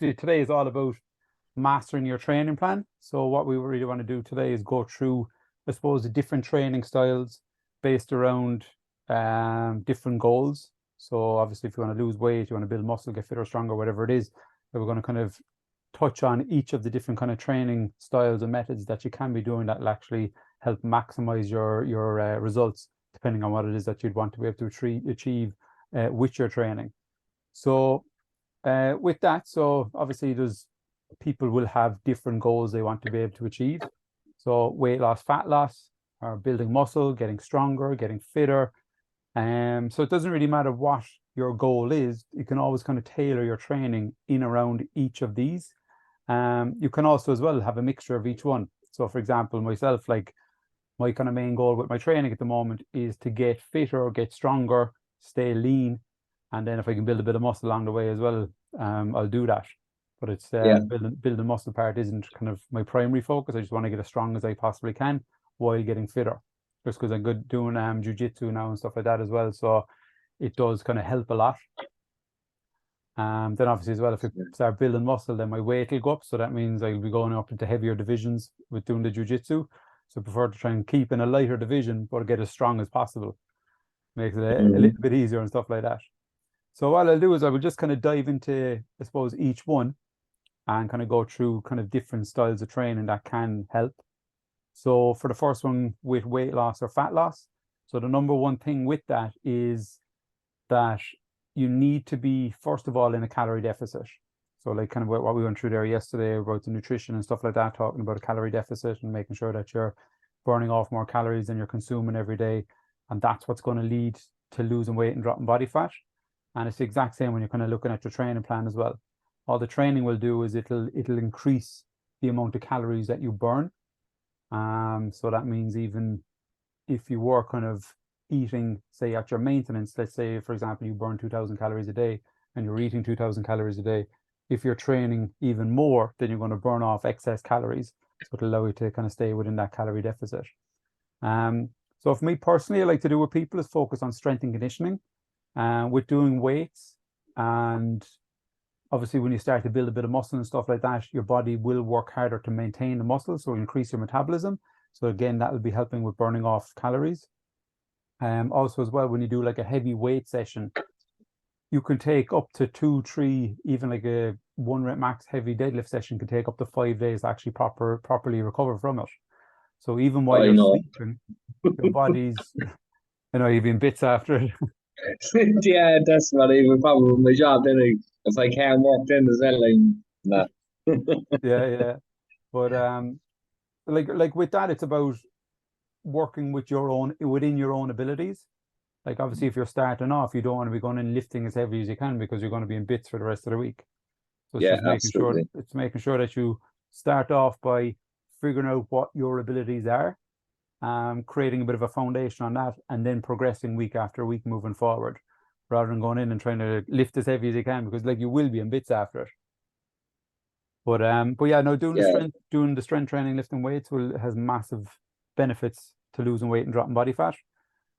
today is all about mastering your training plan. So what we really want to do today is go through, I suppose, the different training styles based around different goals. So obviously, if you want to lose weight, you want to build muscle, get fitter, stronger, whatever it is, we're going to kind of touch on each of the different kind of training styles and methods that you can be doing that will actually help maximize your results, depending on what it is that you'd want to be able to achieve with your training. So with that, so obviously people will have different goals they want to be able to achieve. So weight loss, fat loss, or building muscle, getting stronger, getting fitter. So it doesn't really matter what your goal is. You can always kind of tailor your training in around each of these. You can also as well have a mixture of each one. So for example, myself, like my kind of main goal with my training at the moment is to get fitter, get stronger, stay lean. And then if I can build a bit of muscle along the way as well, I'll do that. But it's building muscle part isn't kind of my primary focus. I just want to get as strong as I possibly can while getting fitter. Just because I'm good doing jiu-jitsu now and stuff like that as well. So it does kind of help a lot. Then obviously as well, if I start building muscle, then my weight will go up. So that means I'll be going up into heavier divisions with doing the jiu-jitsu. So I prefer to try and keep in a lighter division, but get as strong as possible. Makes it a little bit easier and stuff like that. So what I'll do is I will just kind of dive into, I suppose, each one and kind of go through kind of different styles of training that can help. So for the first one with weight loss or fat loss, so the number one thing with that is that you need to be, first of all, in a calorie deficit. So like kind of what we went through there yesterday about the nutrition and stuff like that, talking about a calorie deficit and making sure that you're burning off more calories than you're consuming every day. And that's what's going to lead to losing weight and dropping body fat. And it's the exact same when you're kind of looking at your training plan as well. All the training will do is it'll increase the amount of calories that you burn. So that means even if you were kind of eating, say at your maintenance, let's say, for example, you burn 2,000 calories a day and you're eating 2,000 calories a day. If you're training even more, then you're going to burn off excess calories. So it'll allow you to kind of stay within that calorie deficit. So for me personally, I like to do with people is focus on strength and conditioning. With doing weights, and obviously when you start to build a bit of muscle and stuff like that, your body will work harder to maintain the muscle, so increase your metabolism. So again, that will be helping with burning off calories. Also as well, when you do like a heavy weight session, you can take up to 2, 3, even like a 1 rep max heavy deadlift session can take up to 5 days to actually properly recover from it. So even while you're sleeping, your body's, you've been bits after it. Yeah, that's what I even problem with my job. Then if I can't work then as well, I'm not. Yeah. But like with that, it's about working within your own abilities. Like obviously, if you're starting off, you don't want to be going and lifting as heavy as you can because you're going to be in bits for the rest of the week. So it's just making sure that you start off by figuring out what your abilities are, creating a bit of a foundation on that, and then progressing week after week moving forward, rather than going in and trying to lift as heavy as you can, because like you will be in bits after it. But yeah, no, doing the strength training, lifting weights has massive benefits to losing weight and dropping body fat.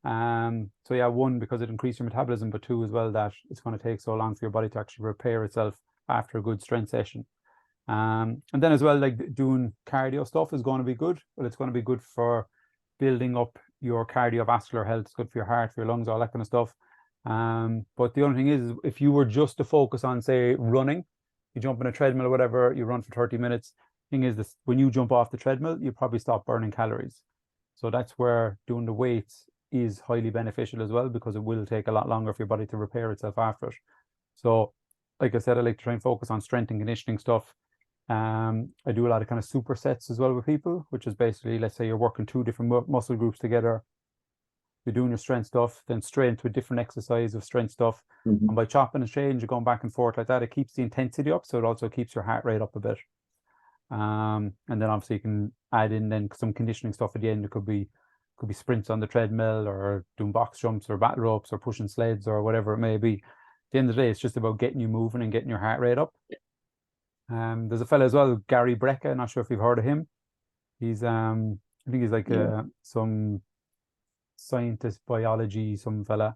So yeah, one, because it increases your metabolism, but two as well, that it's going to take so long for your body to actually repair itself after a good strength session. And then as well, like doing cardio stuff is going to be good, but it's going to be good for building up your cardiovascular health. It's good for your heart, for your lungs, all that kind of stuff. But the only thing is, if you were just to focus on, say, running, you jump on a treadmill or whatever, you run for 30 minutes. Thing is, this, when you jump off the treadmill, you probably stop burning calories. So that's where doing the weights is highly beneficial as well, because it will take a lot longer for your body to repair itself after it. So, like I said, I like to try and focus on strength and conditioning stuff. I do a lot of kind of supersets as well with people, which is basically, let's say you're working 2 different muscle groups together. You're doing your strength stuff, then straight into a different exercise of strength stuff. And by chopping and changing, you're going back and forth like that, it keeps the intensity up, so it also keeps your heart rate up a bit. And then obviously you can add in then some conditioning stuff at the end. It could be sprints on the treadmill, or doing box jumps, or battle ropes, or pushing sleds, or whatever it may be. At the end of the day, it's just about getting you moving and getting your heart rate up. There's a fella as well, Gary Brecka. Not sure if you've heard of him. He's I think he's like some scientist, biology, some fella.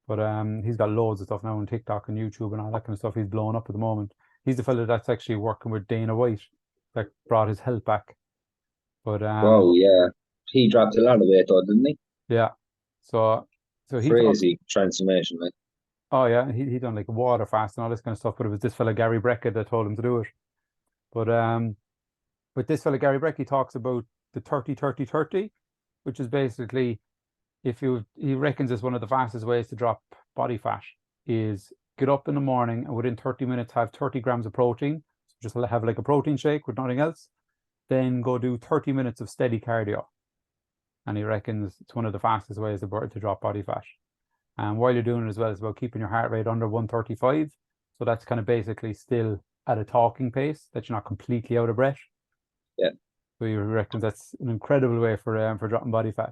But he's got loads of stuff now on TikTok and YouTube and all that kind of stuff. He's blowing up at the moment. He's the fellow that's actually working with Dana White that brought his health back. But Oh yeah, he dropped a lot of weight though, didn't he? yeah, so he talks. Crazy transformation, like. Oh yeah, he done like water fast and all this kind of stuff. But it was this fella Gary Brecka that told him to do it. But with this fella Gary Brecka, he talks about the 30-30-30, which is basically he reckons it's one of the fastest ways to drop body fat is get up in the morning and within 30 minutes have 30 grams of protein. So just have like a protein shake with nothing else. Then go do 30 minutes of steady cardio. And he reckons it's one of the fastest ways to drop body fat. And while you're doing it as well, it's about keeping your heart rate under 135. So that's kind of basically still at a talking pace, that you're not completely out of breath. Yeah. So he reckons that's an incredible way for dropping body fat.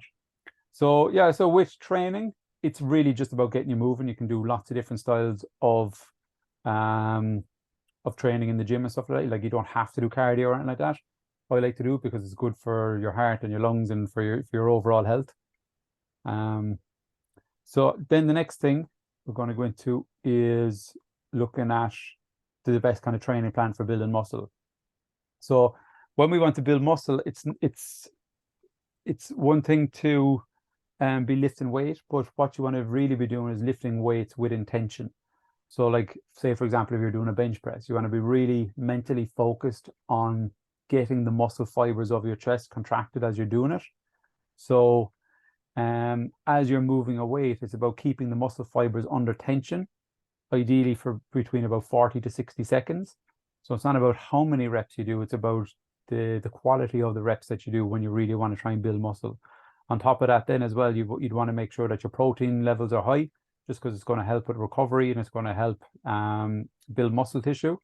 So yeah, so with training, it's really just about getting you moving. You can do lots of different styles of training in the gym and stuff like that. Like you don't have to do cardio or anything like that. I like to do it because it's good for your heart and your lungs and for your overall health. So then the next thing we're going to go into is looking at the best kind of training plan for building muscle. So when we want to build muscle, it's one thing to be lifting weight, but what you want to really be doing is lifting weights with intention. So like, say, for example, if you're doing a bench press, you want to be really mentally focused on getting the muscle fibers of your chest contracted as you're doing it. So as you're moving a weight, it's about keeping the muscle fibers under tension, ideally for between about 40 to 60 seconds. So it's not about how many reps you do, it's about the quality of the reps that you do when you really want to try and build muscle. On top of that, then as well, you'd want to make sure that your protein levels are high, just because it's going to help with recovery and it's going to help build muscle tissue.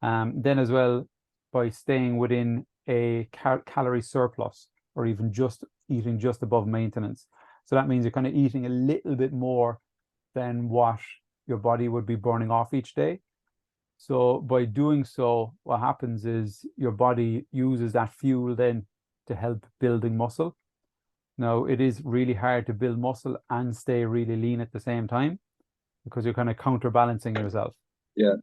Then as well, by staying within a calorie surplus, or even just eating just above maintenance. So that means you're kind of eating a little bit more than what your body would be burning off each day. So by doing so, what happens is your body uses that fuel then to help building muscle. Now, it is really hard to build muscle and stay really lean at the same time because you're kind of counterbalancing yourself. Yeah.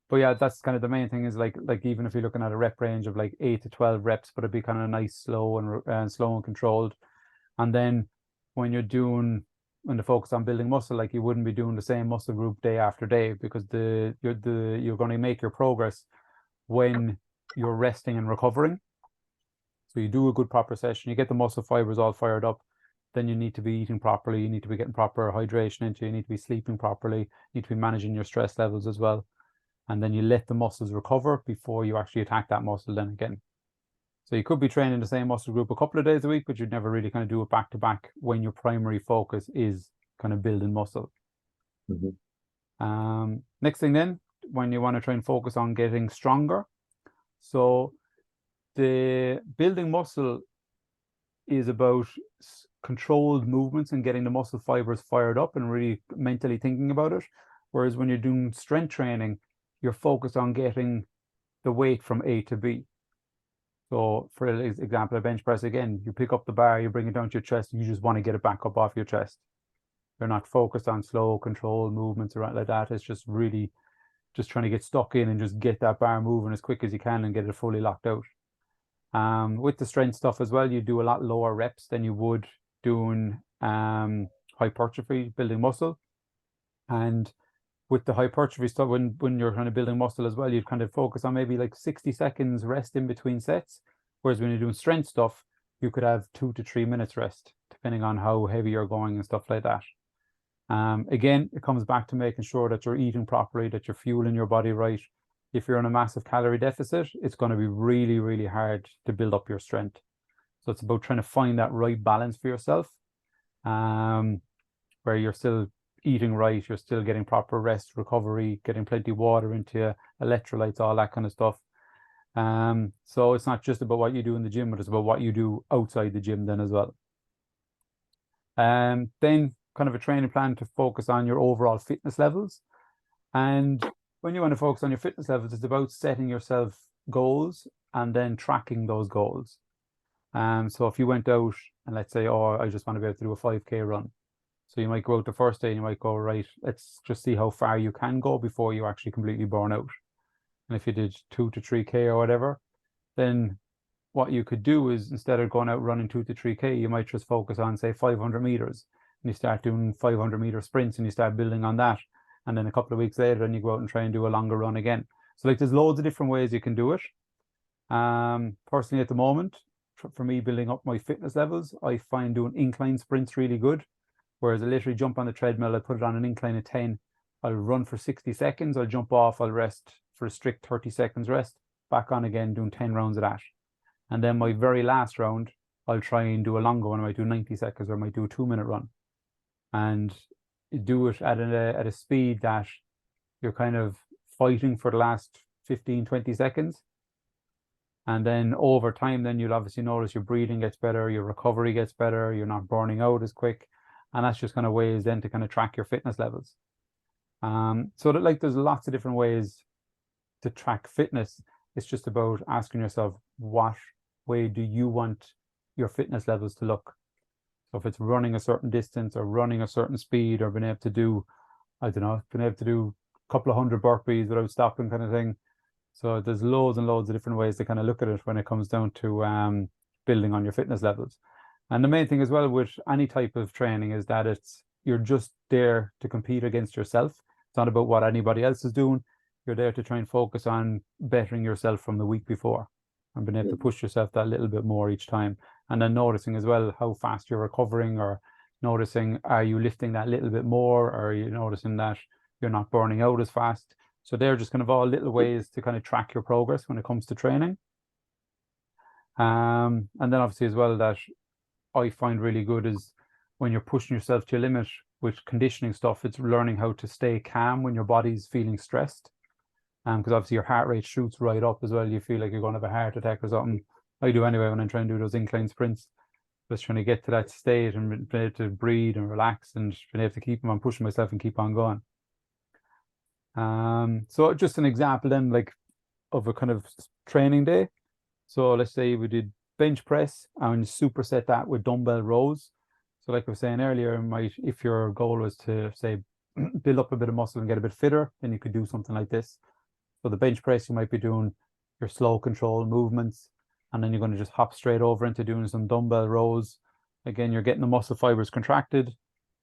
But yeah, that's kind of the main thing is like even if you're looking at a rep range of like 8 to 12 reps, but it'd be kind of nice, slow and controlled. And then when the focus on building muscle, like you wouldn't be doing the same muscle group day after day, because you're going to make your progress when you're resting and recovering. So you do a good proper session, you get the muscle fibers all fired up, then you need to be eating properly, you need to be getting proper hydration into you, need to be sleeping properly, you need to be managing your stress levels as well. And then you let the muscles recover before you actually attack that muscle then again. So you could be training the same muscle group a couple of days a week, but you'd never really kind of do it back to back when your primary focus is kind of building muscle. Mm-hmm. Next thing then, when you want to try and focus on getting stronger. So the building muscle is about controlled movements and getting the muscle fibers fired up and really mentally thinking about it. Whereas when you're doing strength training, you're focused on getting the weight from A to B. So for example, a bench press, again, you pick up the bar, you bring it down to your chest, you just want to get it back up off your chest. You're not focused on slow, controlled movements or anything like that. It's just really just trying to get stuck in and just get that bar moving as quick as you can and get it fully locked out. With the strength stuff as well, you do a lot lower reps than you would doing hypertrophy, building muscle. And with the hypertrophy stuff, when you're kind of building muscle as well, you'd kind of focus on maybe like 60 seconds rest in between sets. Whereas when you're doing strength stuff, you could have 2 to 3 minutes rest, depending on how heavy you're going and stuff like that. Again, it comes back to making sure that you're eating properly, that you're fueling your body right. If you're in a massive calorie deficit, it's going to be really, really hard to build up your strength. So it's about trying to find that right balance for yourself, where you're still eating right, you're still getting proper rest, recovery, getting plenty of water into you, electrolytes, all that kind of stuff. So it's not just about what you do in the gym, but it's about what you do outside the gym then as well. Then kind of a training plan to focus on your overall fitness levels. And when you want to focus on your fitness levels, it's about setting yourself goals and then tracking those goals. So if you went out and let's say, oh, I just want to be able to do a 5K run, So you might go out the first day and you might go, right, let's just see how far you can go before you actually completely burn out. And if you did 2 to 3K or whatever, then what you could do is, instead of going out running 2 to 3K, you might just focus on, say, 500 meters. And you start doing 500-meter sprints and you start building on that. And then a couple of weeks later, then you go out and try and do a longer run again. So like there's loads of different ways you can do it. Personally, at the moment, for me building up my fitness levels, I find doing incline sprints really good. Whereas I literally jump on the treadmill, I put it on an incline of 10, I'll run for 60 seconds, I'll jump off, I'll rest for a strict 30 seconds rest, back on again, doing 10 rounds of that. And then my very last round, I'll try and do a longer one. I might do 90 seconds, or I might do a 2-minute run. And you do it at a speed that you're kind of fighting for the last 15, 20 seconds. And then over time, then you'll obviously notice your breathing gets better, your recovery gets better, you're not burning out as quick. And that's just kind of ways then to kind of track your fitness levels. So that, like, there's lots of different ways to track fitness. It's just about asking yourself, what way do you want your fitness levels to look? So if it's running a certain distance or running a certain speed, or being able to do, I don't know, being able to do a couple of 100 burpees without stopping, kind of thing. So there's loads and loads of different ways to kind of look at it when it comes down to building on your fitness levels. And the main thing as well with any type of training is that you're just there to compete against yourself. It's not about what anybody else is doing. You're there to try and focus on bettering yourself from the week before and being able to push yourself that little bit more each time. And then noticing as well how fast you're recovering, or noticing, are you lifting that little bit more, or are you noticing that you're not burning out as fast? So they're just kind of all little ways to kind of track your progress when it comes to training. And then obviously as well, that I find really good is when you're pushing yourself to your limit with conditioning stuff, it's learning how to stay calm when your body's feeling stressed. Because obviously your heart rate shoots right up as well. You feel like you're going to have a heart attack or something. I do anyway when I'm trying to do those incline sprints. Just trying to get to that state and be able to breathe and relax and being able to keep on pushing myself and keep on going. So just an example then, like, of a kind of training day. So let's say we did bench press and superset that with dumbbell rows. So like I was saying earlier, if your goal was to, say, build up a bit of muscle and get a bit fitter, then you could do something like this. So the bench press, you might be doing your slow control movements, and then you're going to just hop straight over into doing some dumbbell rows. Again, you're getting the muscle fibers contracted,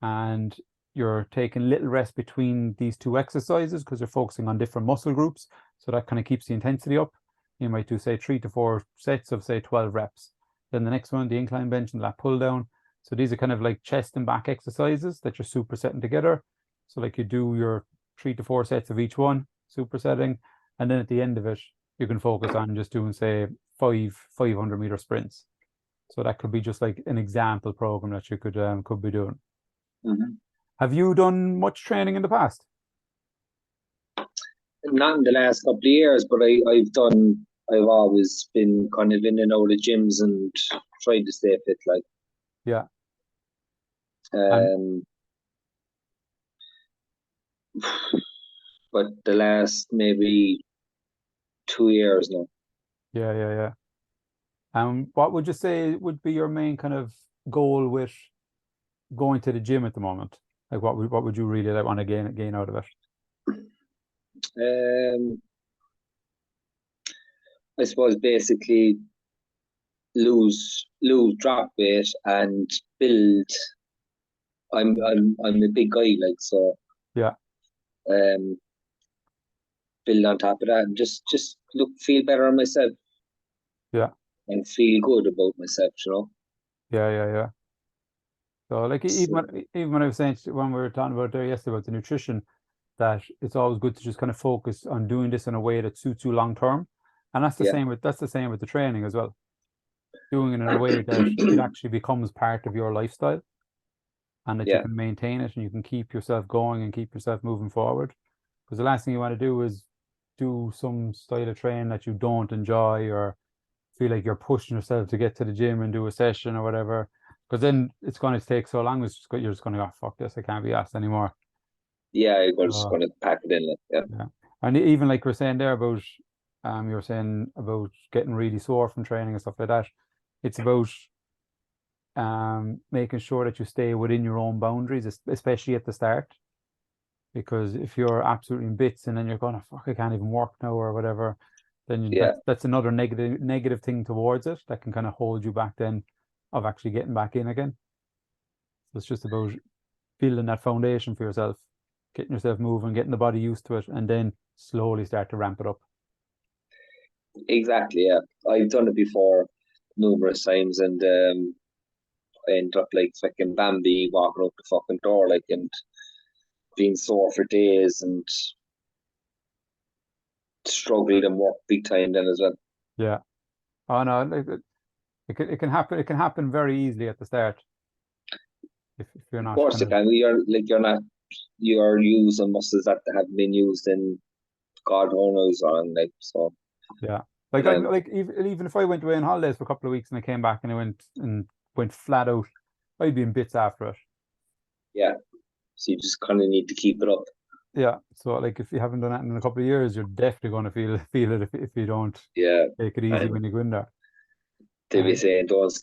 and you're taking little rest between these two exercises because you're focusing on different muscle groups. So that kind of keeps the intensity up. You might do, say, 3 to 4 sets of, say, 12 reps. Then the next one, the incline bench and lat pull down. So these are kind of like chest and back exercises that you're supersetting together. So like you do your 3 to 4 sets of each one, supersetting. And then at the end of it, you can focus on just doing, say, 500-meter sprints. So that could be just like an example program that you could be doing. Mm-hmm. Have you done much training in the past? Not in the last couple of years, but I've always been kind of in and out of gyms and tried to stay fit, like. Yeah. But the last maybe 2 years now. Yeah. What would you say would be your main kind of goal with going to the gym at the moment? Like, what would you really want to gain out of it? I suppose basically drop weight and build. I'm a big guy, like, so. Yeah. Build on top of that and just feel better on myself. Yeah. And feel good about myself, you know. Yeah. So like even when I was saying, when we were talking about there yesterday about the nutrition, that it's always good to just kind of focus on doing this in a way that suits you long term. And that's the same with the training as well. Doing it in a way that it actually becomes part of your lifestyle, and that you can maintain it and you can keep yourself going and keep yourself moving forward. Because the last thing you want to do is do some style of training that you don't enjoy, or feel like you're pushing yourself to get to the gym and do a session or whatever. Because then it's going to take so long. You're just going to go, fuck this, I can't be asked anymore. Yeah, you're just going to pack it in. Like, yeah. And even like we're saying there about, you were saying about getting really sore from training and stuff like that. It's about making sure that you stay within your own boundaries, especially at the start. Because if you're absolutely in bits and then you're going, fuck, I can't even work now or whatever, then that's another negative thing towards it that can kind of hold you back then of actually getting back in again. So it's just about building that foundation for yourself, getting yourself moving, getting the body used to it, and then slowly start to ramp it up. Exactly, yeah. I've done it before numerous times, and I ended up like fucking Bambi walking out the fucking door, like, and being sore for days and struggled and worked big time then as well. Yeah. Oh no, it can happen. It can happen very easily at the start if you're not. Of course, it can. You're using muscles that haven't been used in God knows on, like, so. Yeah. Like even if I went away on holidays for a couple of weeks and I came back and I went flat out, I'd be in bits after it. Yeah. So you just kind of need to keep it up. Yeah. So like if you haven't done that in a couple of years, you're definitely going to feel it if you don't take it easy when you go in there. They be saying don't